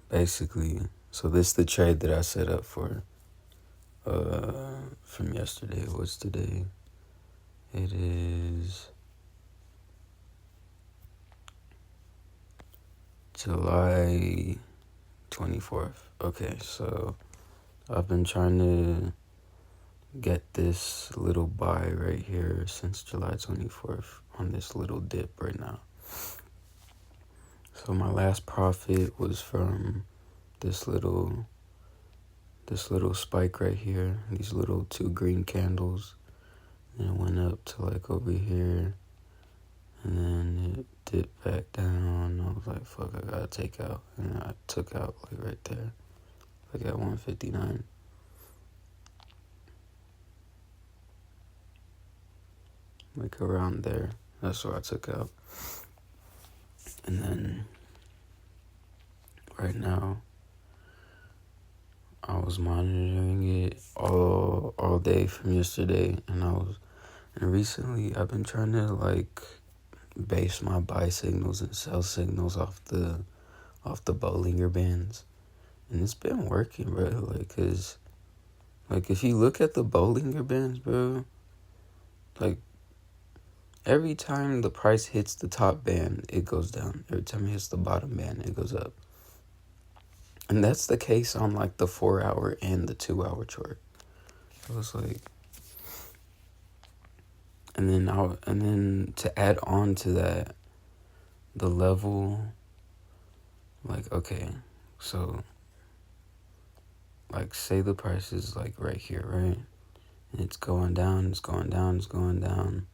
basically, so this is the trade that I set up for from yesterday. What's today? It is July 24th. Okay, so I've been trying to get this little buy right here since July 24th on this little dip right now. So my last profit was from this little spike right here, these little 2 green candles, and it went up to like over here, and then it dipped back down. I was like, fuck, I gotta take out, and I took out like right there, like at 159. Like around there, that's where I took out. And then right now I was monitoring it all day from yesterday, and recently I've been trying to like base my buy signals and sell signals off the Bollinger Bands, and it's been working, bro. Like, cause like if you look at the Bollinger Bands, bro, like every time the price hits the top band, it goes down. Every time it hits the bottom band, it goes up. And that's the case on like the 4-hour and the 2-hour chart. It was like, and then to add on to that, the level, like, okay, so like say the price is like right here, right? And it's going down, it's going down, it's going down.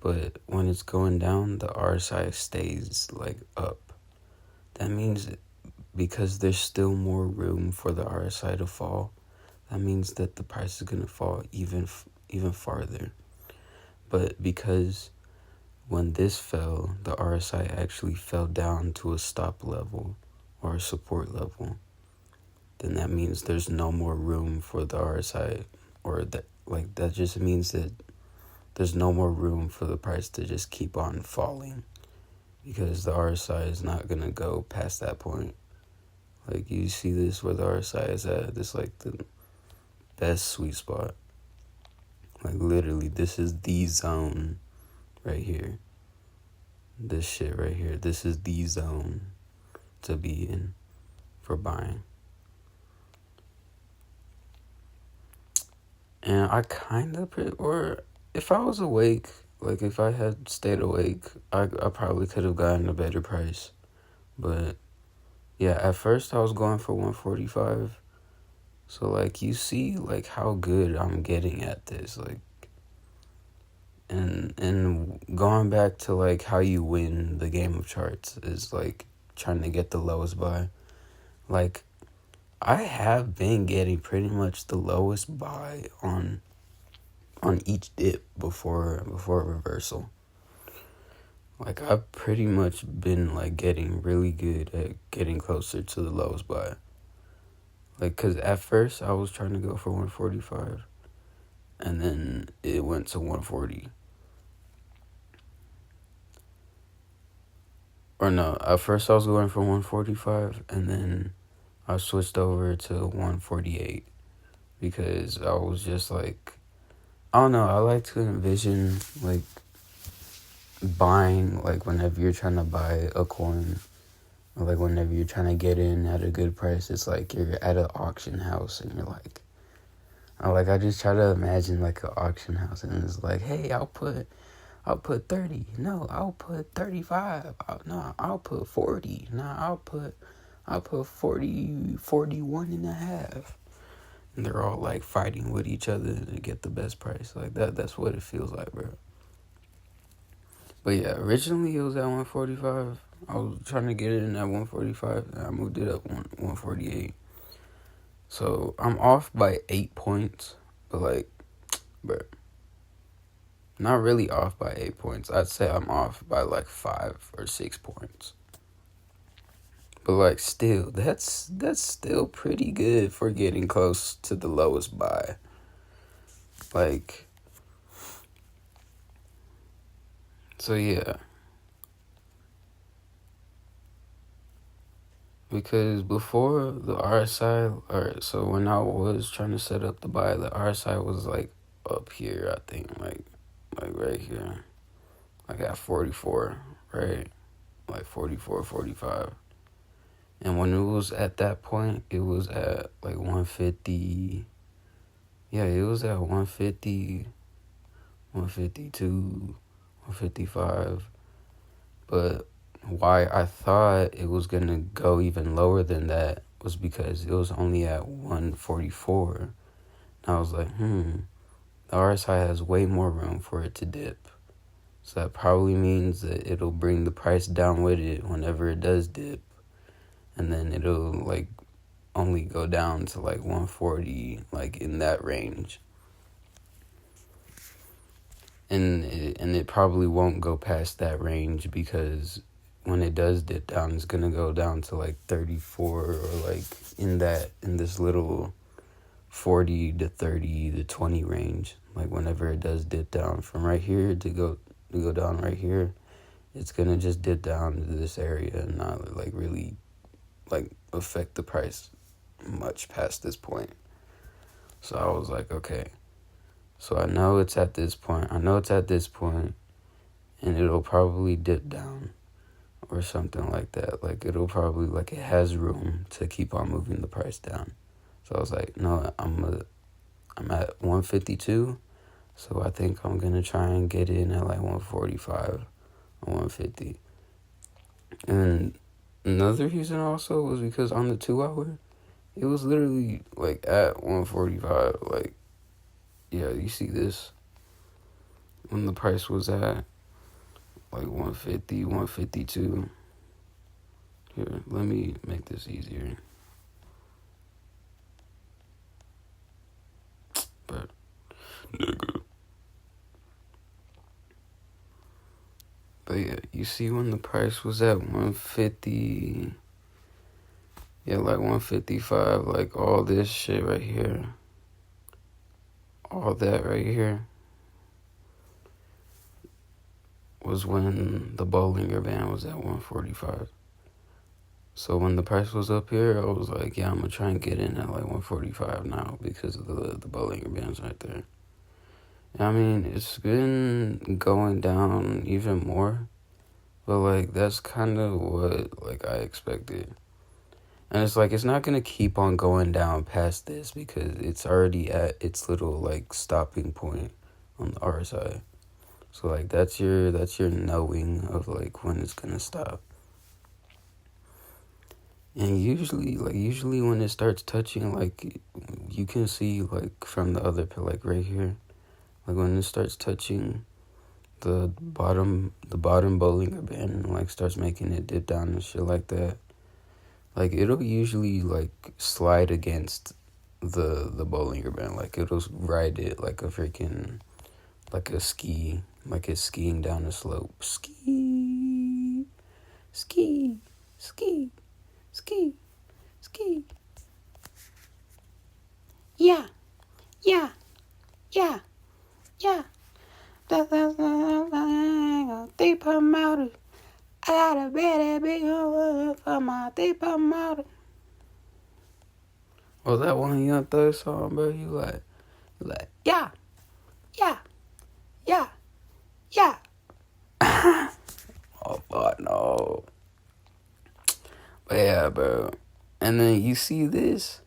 But when it's going down, the RSI stays like up. That means because there's still more room for the RSI to fall, that means that the price is going to fall even farther. But because when this fell, the RSI actually fell down to a stop level or a support level, then that means there's no more room for the RSI, or that just means that there's no more room for the price to just keep on falling, because the RSI is not going to go past that point. Like, you see this where the RSI is at, this like the best sweet spot. Like, literally, this is the zone right here. This shit right here, this is the zone to be in for buying. And I kind of, or if I was awake, like if I had stayed awake, I probably could have gotten a better price. But yeah, at first I was going for 145. So like you see like how good I'm getting at this, like, and going back to like how you win the game of charts is like trying to get the lowest buy. Like, I have been getting pretty much the lowest buy on each dip before a reversal. Like, I've pretty much been like getting really good at getting closer to the lowest buy. Like, cause at first I was trying to go for 145, and then it went to 140. Or no, at first I was going for 145, and then I switched over to 148 because I was just like, I don't know, I like to envision like buying, like whenever you're trying to buy a coin, or like whenever you're trying to get in at a good price, it's like you're at an auction house and you're like, I just try to imagine like an auction house, and it's like, hey, I'll put 30. No, I'll put 35. I'll put 40. No, I'll put 40, 41 and a half. And they're all like fighting with each other to get the best price. Like that's what it feels like, bro. But yeah, originally it was at 145. I was trying to get it in at 145, and I moved it up 148. So I'm off by 8 points, but like, bro, not really off by 8 points. I'd say I'm off by like 5 or 6 points. But like, still, that's still pretty good for getting close to the lowest buy. Like, so yeah. Because before the RSI, alright, so when I was trying to set up the buy, the RSI was like up here, I think, like right here, like at 44, right? Like 44, 45. And when it was at that point, it was at like 150. Yeah, it was at 150, 152, 155. But why I thought it was going to go even lower than that was because it was only at 144. And I was like, the RSI has way more room for it to dip. So that probably means that it'll bring the price down with it whenever it does dip. And then it'll like only go down to like 140, like in that range. And it probably won't go past that range because when it does dip down, it's gonna go down to like 34 or like in this little 40 to 30 to 20 range. Like whenever it does dip down from right here to go down right here, it's gonna just dip down to this area and not like really like affect the price much past this point. So I was like, okay. So I know it's at this point. And it'll probably dip down or something like that. Like it'll probably, like it has room to keep on moving the price down. So I was like, no, I'm at 152. So I think I'm going to try and get in at like 145 or 150. And another reason also was because on the 2 hour, it was literally like at 145. Like, yeah, you see this? When the price was at like 150, 152. Here, let me make this easier. But, nigga. But yeah, you see when the price was at 150, yeah, like 155, like all this shit right here, all that right here was when the Bollinger Band was at 145. So when the price was up here, I was like, yeah, I'm going to try and get in at like 145 now because of the Bollinger Bands right there. I mean, it's been going down even more, but like that's kind of what like I expected. And it's like it's not gonna keep on going down past this because it's already at its little like stopping point on the RSI. So like that's your knowing of like when it's gonna stop. And usually when it starts touching, like you can see like from the other like right here. Like when it starts touching the bottom Bollinger Band and like starts making it dip down and shit like that, like it'll usually like slide against the Bollinger Band. Like it'll ride it like a freaking like a ski, like it's skiing down a slope. Ski, ski, ski, ski, ski. Yeah, yeah, yeah. Yeah, that's deep mountain. I got a very big one for my deep mountain. Was that one of Young Thug song, bro? You like, yeah, yeah, yeah, yeah. Oh, fuck, no. But yeah, bro. And then you see this?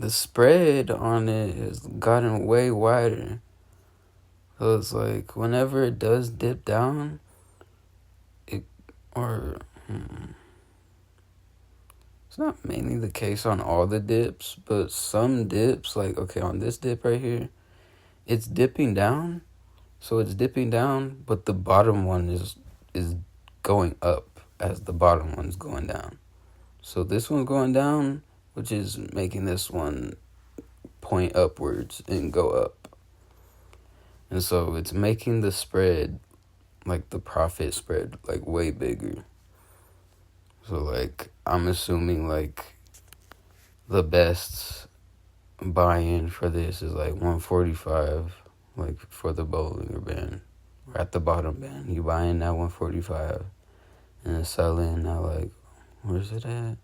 The spread on it has gotten way wider. So it's like whenever it does dip down, it's not mainly the case on all the dips, but some dips, like okay, on this dip right here, it's dipping down. So it's dipping down, but the bottom one is going up as the bottom one's going down. So this one's going down, which is making this one point upwards and go up. And so it's making the spread, like the profit spread, like way bigger. So like I'm assuming like the best buy-in for this is like 145, like for the Bollinger Band. Or at the bottom band, you buy in at 145 and then sell in at like Where's it at?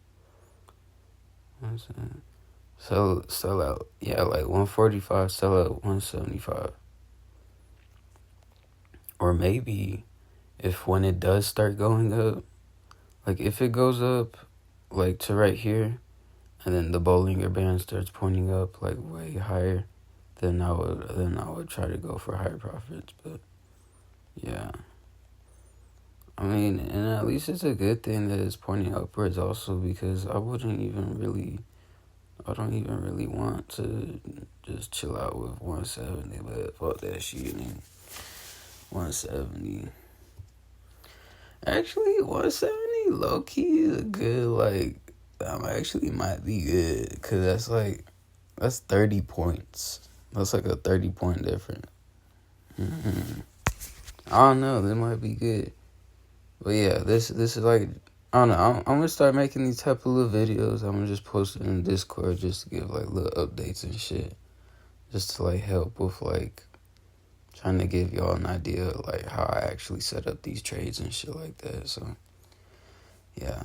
Where's it at? Sell out. Yeah, like 145, sell out 175. Or maybe if when it does start going up, like if it goes up like to right here, and then the Bollinger Band starts pointing up like way higher, then I would try to go for higher profits. But yeah, I mean, and at least it's a good thing that it's pointing upwards also, because I don't even really want to just chill out with 170, but fuck that shit. 170. Actually, 170 low key is a good, like, actually might be good, because that's 30 points. That's like a 30-point difference. I don't know, that might be good. But yeah, this is like, I don't know, I'm gonna start making these type of little videos. I'm gonna just post it in Discord just to give like little updates and shit. Just to like help with like trying to give y'all an idea of like how I actually set up these trades and shit like that. So yeah.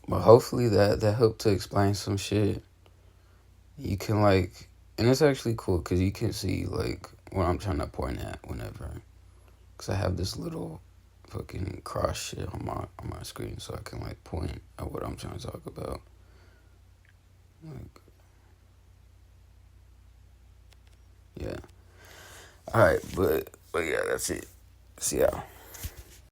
But hopefully that helped to explain some shit. You can like, and it's actually cool because you can see like what I'm trying to point at whenever. Because I have this little fucking cross shit on my screen, so I can like point at what I'm trying to talk about. Like, yeah. All right, but yeah, that's it. See y'all.